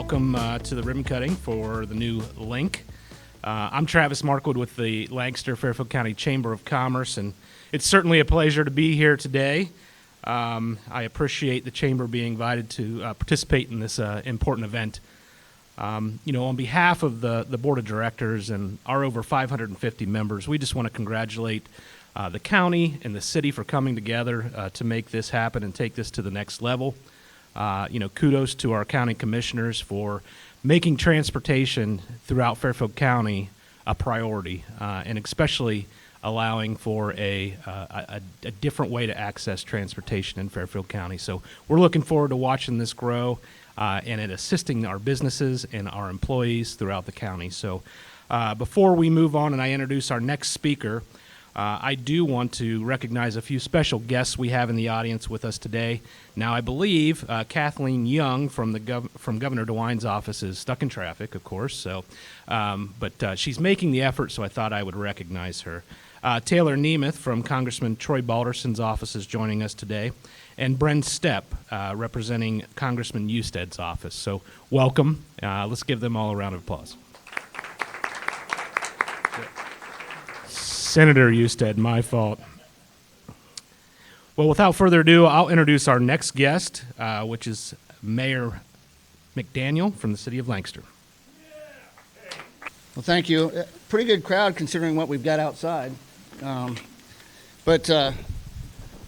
welcome to the ribbon cutting for the new link. I'm Travis Markwood with the Lancaster-Fairfield County Chamber of Commerce, and it's certainly a pleasure to be here today. I appreciate the Chamber being invited to participate in this important event. On behalf of the Board of Directors and our over 550 members, we just want to congratulate the county and the city for coming together to make this happen and take this to the next level. Kudos to our county commissioners for making transportation throughout Fairfield County a priority, and especially allowing for a different way to access transportation in Fairfield County. So we're looking forward to watching this grow and it assisting our businesses and our employees throughout the county. So before we move on and I introduce our next speaker, I do want to recognize a few special guests we have in the audience with us today. Now, I believe Kathleen Young from Governor DeWine's office is stuck in traffic, of course. But she's making the effort, so I thought I would recognize her. Taylor Nemeth from Congressman Troy Balderson's office is joining us today, and Bren Stepp representing Congressman Eusted's office. So, welcome. Let's give them all a round of applause. Senator Eusted, my fault. Well, without further ado, I'll introduce our next guest, which is Mayor McDaniel from the city of Lancaster. Well, thank you. Pretty good crowd considering what we've got outside. But I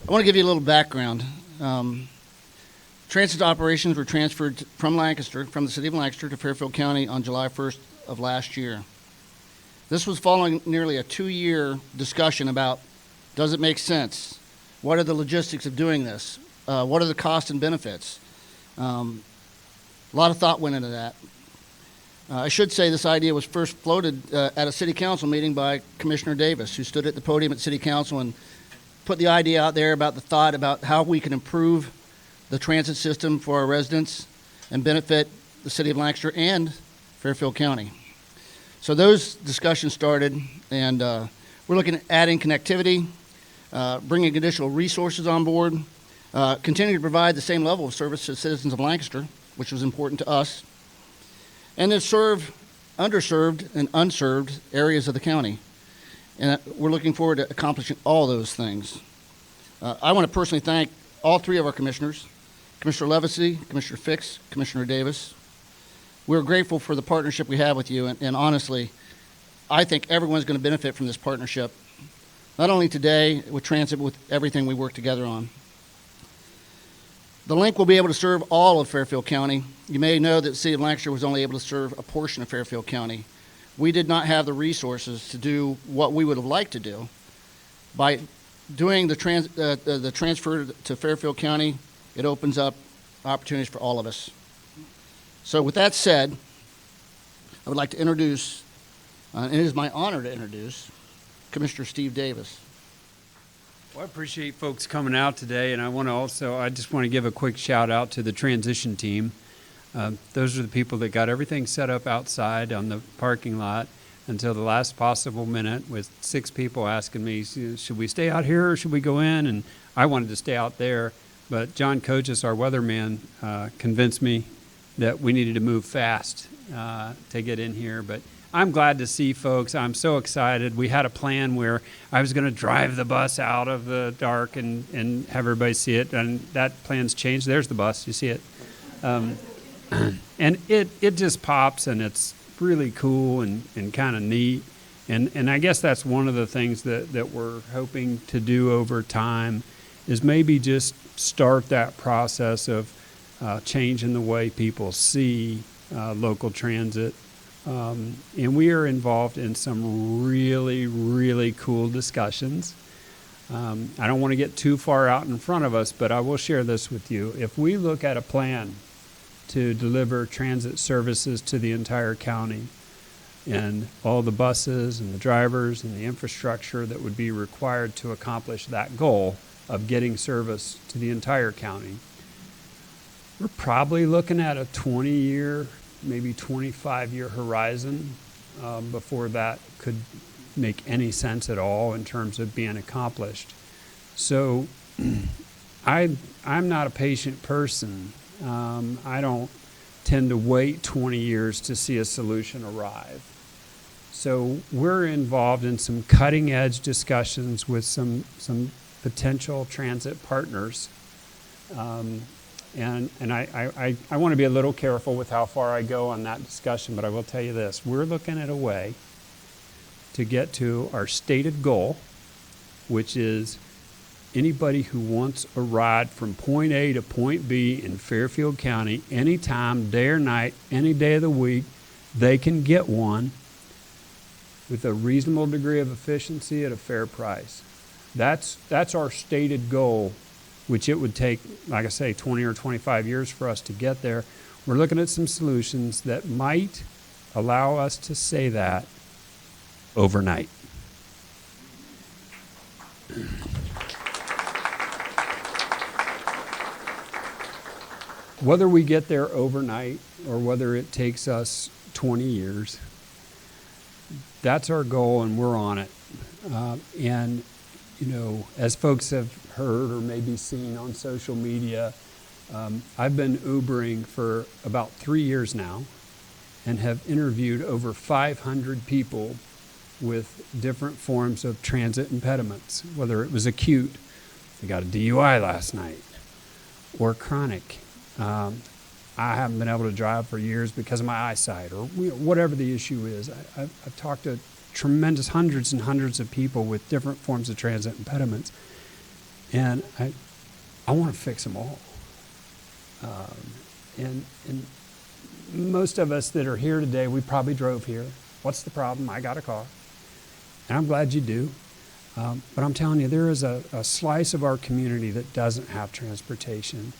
want to give you a little background. Transit operations were transferred from the city of Lancaster to Fairfield County on July 1st of last year. This was following nearly a 2-year discussion about, does it make sense? What are the logistics of doing this? What are the costs and benefits? A lot of thought went into that. I should say this idea was first floated at a city council meeting by Commissioner Davis, who stood at the podium at city council and put the idea out there about the thought about how we can improve the transit system for our residents and benefit the city of Lancaster and Fairfield County. So those discussions started, and we're looking at adding connectivity, bringing additional resources on board, continuing to provide the same level of service to citizens of Lancaster, which was important to us, and then serve underserved and unserved areas of the county. And we're looking forward to accomplishing all those things. I want to personally thank all three of our commissioners, Commissioner Levesey, Commissioner Fix, Commissioner Davis. We're grateful for the partnership we have with you, and honestly, I think everyone's going to benefit from this partnership, not only today with transit, but with everything we work together on. The link will be able to serve all of Fairfield County. You may know that the city of Lancaster was only able to serve a portion of Fairfield County. We did not have the resources to do what we would have liked to do. By doing the transfer to Fairfield County, it opens up opportunities for all of us. So with that said, I would like to introduce, and it is my honor to introduce, Commissioner Steve Davis. Well, I appreciate folks coming out today, and I just want to give a quick shout out to the transition team. Those are the people that got everything set up outside on the parking lot until the last possible minute, with 6 people asking me, should we stay out here or should we go in? And I wanted to stay out there, but John Coaches, our weatherman, convinced me that we needed to move fast to get in here. But I'm glad to see folks. I'm so excited. We had a plan where I was going to drive the bus out of the dark and have everybody see it, and that plan's changed. There's the bus. You see it. And it just pops, and it's really cool and kind of neat. And I guess that's one of the things that we're hoping to do over time is maybe just start that process of changing the way people see local transit. And we are involved in some really, really cool discussions. I don't want to get too far out in front of us, but I will share this with you. If we look at a plan to deliver transit services to the entire county and all the buses and the drivers and the infrastructure that would be required to accomplish that goal of getting service to the entire county, we're probably looking at a 20-year, maybe 25-year horizon before that could make any sense at all in terms of being accomplished. So I'm not a patient person. I don't tend to wait 20 years to see a solution arrive. So we're involved in some cutting edge discussions with some potential transit partners. And I want to be a little careful with how far I go on that discussion, but I will tell you this. We're looking at a way to get to our stated goal, which is anybody who wants a ride from point A to point B in Fairfield County, anytime, day or night, any day of the week, they can get one with a reasonable degree of efficiency at a fair price. That's our stated goal, which it would take, like I say, 20 or 25 years for us to get there. We're looking at some solutions that might allow us to say that overnight. Whether we get there overnight or whether it takes us 20 years, that's our goal, and we're on it. And, you know, as folks have heard or maybe seen on social media, I've been Ubering for about 3 years now and have interviewed over 500 people with different forms of transit impediments, whether it was acute, they got a DUI last night, or chronic. I haven't been able to drive for years because of my eyesight, or whatever the issue is. I've talked to tremendous hundreds and hundreds of people with different forms of transit impediments, and I want to fix them all. And most of us that are here today, we probably drove here. What's the problem? I got a car, and I'm glad you do. But I'm telling you, there is a slice of our community that doesn't have transportation.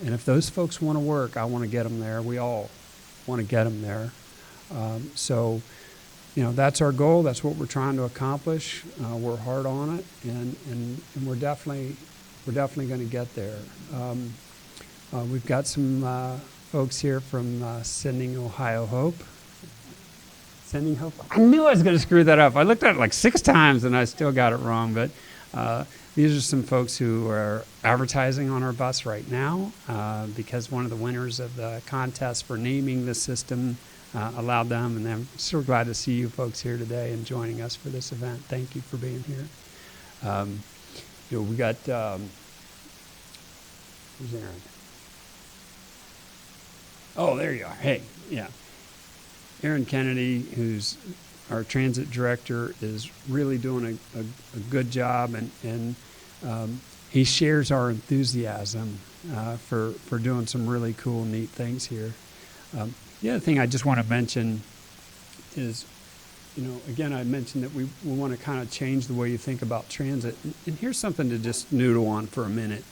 And if those folks want to work, I want to get them there. We all want to get them there. So, you know, that's our goal. That's what we're trying to accomplish. We're hard on it, and we're definitely going to get there. We've got some folks here from Sending Ohio Hope. Sending Hope. I knew I was going to screw that up. I looked at it like 6 times, and I still got it wrong. But these are some folks who are advertising on our bus right now because one of the winners of the contest for naming the system allowed them, and I'm so glad to see you folks here today and joining us for this event. Thank you for being here. You know, we got, who's Aaron? Oh, there you are. Hey, yeah. Aaron Kennedy, who's our transit director, is really doing a good job, and he shares our enthusiasm for doing some really cool, neat things here. The other thing I just want to mention is, you know, again, I mentioned that we want to kind of change the way you think about transit. And here's something to just noodle on for a minute.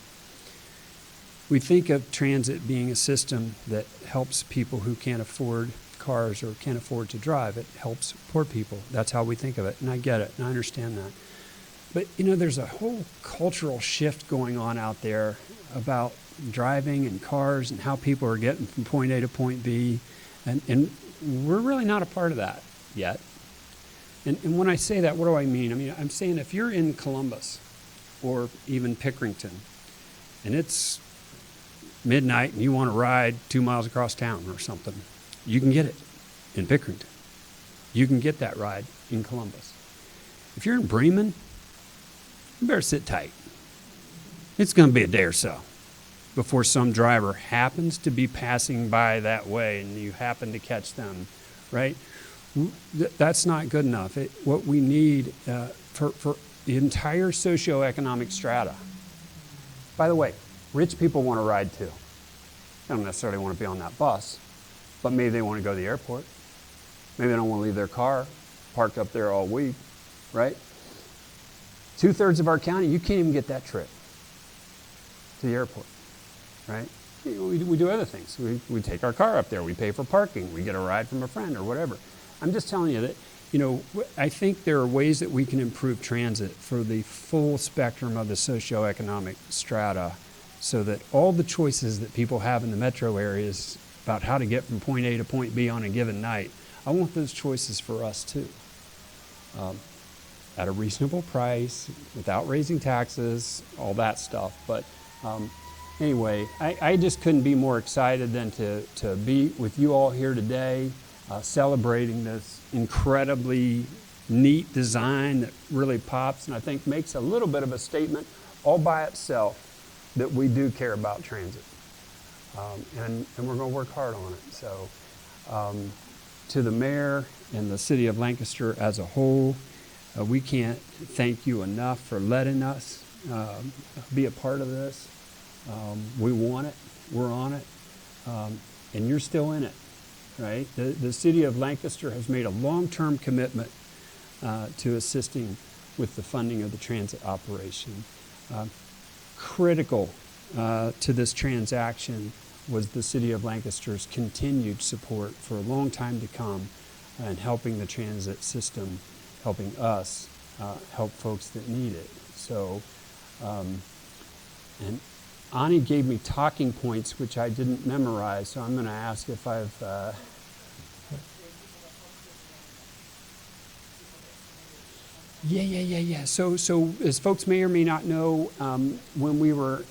We think of transit being a system that helps people who can't afford cars or can't afford to drive. It helps poor people. That's how we think of it, and I get it, and I understand that. But, you know, there's a whole cultural shift going on out there about driving and cars and how people are getting from point A to point B, and we're really not a part of that yet. And when I say that, what do I mean? I mean, I'm saying if you're in Columbus or even Pickerington, and it's midnight and you want to ride 2 miles across town or something, you can get it in Pickerington. You can get that ride in Columbus. If you're in Bremen, you better sit tight. It's going to be a day or so before some driver happens to be passing by that way and you happen to catch them, right? That's not good enough. What we need for the entire socioeconomic strata. By the way, rich people want to ride too. They don't necessarily want to be on that bus, but maybe they want to go to the airport. Maybe they don't want to leave their car parked up there all week, right? 2/3 of our county, you can't even get that trip to the airport, right? We do other things. We take our car up there. We pay for parking. We get a ride from a friend or whatever. I'm just telling you that, you know, I think there are ways that we can improve transit for the full spectrum of the socioeconomic strata so that all the choices that people have in the metro areas about how to get from point A to point B on a given night, I want those choices for us too. At a reasonable price, without raising taxes, all that stuff. But anyway, I just couldn't be more excited than to be with you all here today, celebrating this incredibly neat design that really pops and I think makes a little bit of a statement all by itself that we do care about transit. And we're going to work hard on it. So to the mayor and the city of Lancaster as a whole, we can't thank you enough for letting us be a part of this. We want it. We're on it. And you're still in it, right? The city of Lancaster has made a long-term commitment to assisting with the funding of the transit operation. Critical to this transaction was the city of Lancaster's continued support for a long time to come and helping the transit system, helping us help folks that need it. So, and Ani gave me talking points, which I didn't memorize, so I'm going to ask if I've... Yeah. So as folks may or may not know, when we were,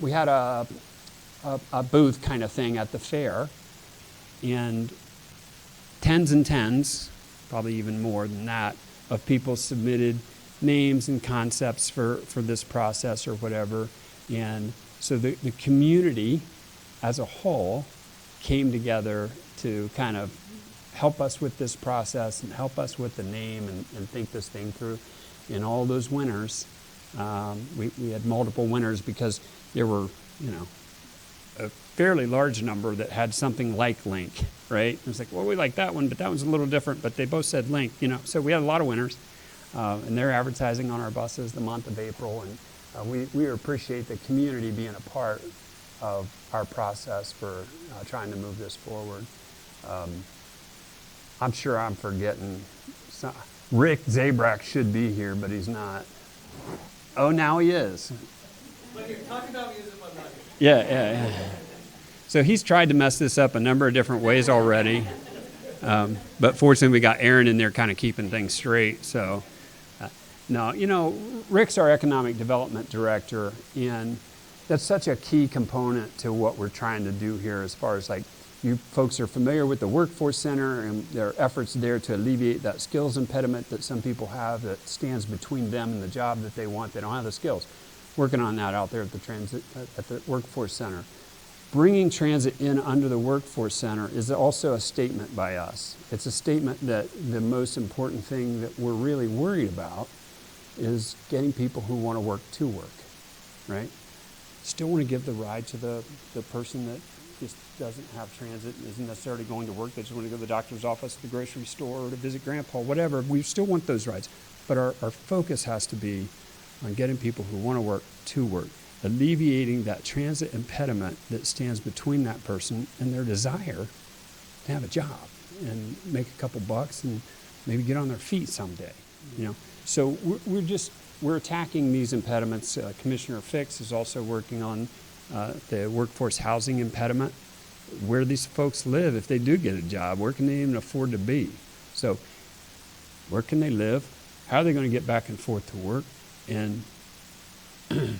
we had a booth kind of thing at the fair, and tens, probably even more than that, of people submitted names and concepts for this process or whatever. And so the community as a whole came together to kind of help us with this process and help us with the name and think this thing through. And all those winners, we had multiple winners because there were, a fairly large number that had something like Link, right? It was like, well, we like that one, but that one's a little different, but they both said Link, So we had a lot of winners, and they're advertising on our buses the month of April, and we appreciate the community being a part of our process for trying to move this forward. I'm sure I'm forgetting. Rick Zabrak should be here, but he's not. Oh, now he is. But you're talking about me as if I'm not here. Yeah. So he's tried to mess this up a number of different ways already. But fortunately, we got Aaron in there kind of keeping things straight. So, no, Rick's our economic development director, and that's such a key component to what we're trying to do here as far as you folks are familiar with the Workforce Center and their efforts there to alleviate that skills impediment that some people have that stands between them and the job that they want. They don't have the skills. Working on that out there at the Workforce Center. Bringing transit in under the Workforce Center is also a statement by us. It's a statement that the most important thing that we're really worried about is getting people who want to work to work, right? Still want to give the ride to the person that just doesn't have transit and isn't necessarily going to work. They just want to go to the doctor's office, the grocery store, or to visit grandpa, whatever. We still want those rides. But our focus has to be on getting people who want to work, alleviating that transit impediment that stands between that person and their desire to have a job and make a couple bucks and maybe get on their feet someday. So we're attacking these impediments. Commissioner Fix is also working on the workforce housing impediment. Where these folks live, if they do get a job, where can they even afford to be? So where can they live? How are they going to get back and forth to work? And do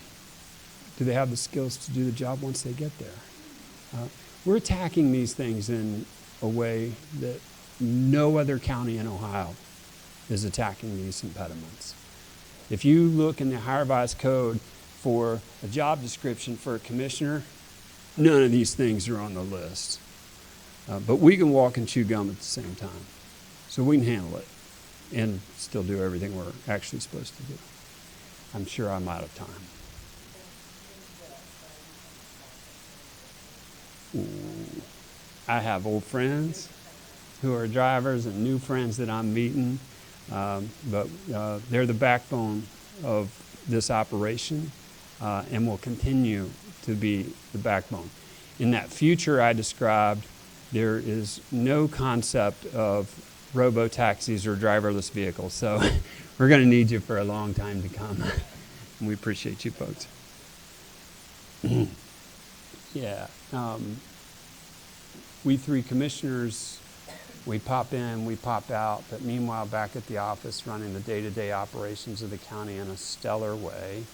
they have the skills to do the job once they get there? We're attacking these things in a way that no other county in Ohio is attacking these impediments. If you look in the Higher Revised Code for a job description for a commissioner, none of these things are on the list. But we can walk and chew gum at the same time. So we can handle it and still do everything we're actually supposed to do. I'm sure I'm out of time. Ooh. I have old friends who are drivers and new friends that I'm meeting, but they're the backbone of this operation and will continue to be the backbone. In that future I described, there is no concept of robo-taxis or driverless vehicles, so we're going to need you for a long time to come. And we appreciate you folks. Yeah. We three commissioners, we pop in, we pop out, but meanwhile back at the office running the day-to-day operations of the county in a stellar way.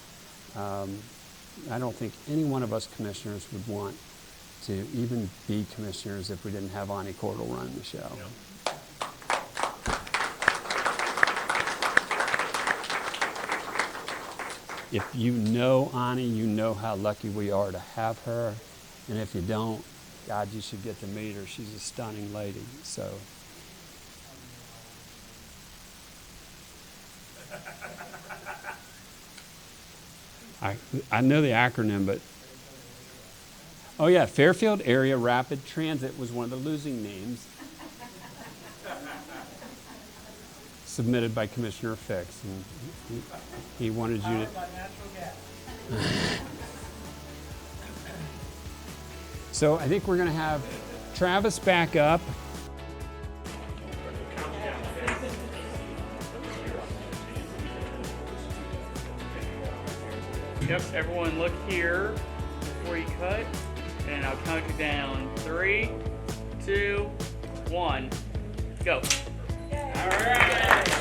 I don't think any one of us commissioners would want to even be commissioners if we didn't have Ani Cordell run the show. If you know Ani, you know how lucky we are to have her. And if you don't, God, you should get to meet her. She's a stunning lady. So. I know the acronym, but oh yeah, Fairfield Area Rapid Transit was one of the losing names submitted by Commissioner Fix, and he wanted you to. So I think we're going to have Travis back up. Yep, everyone look here before you cut, and I'll count you down. 3, 2, 1, go. All right.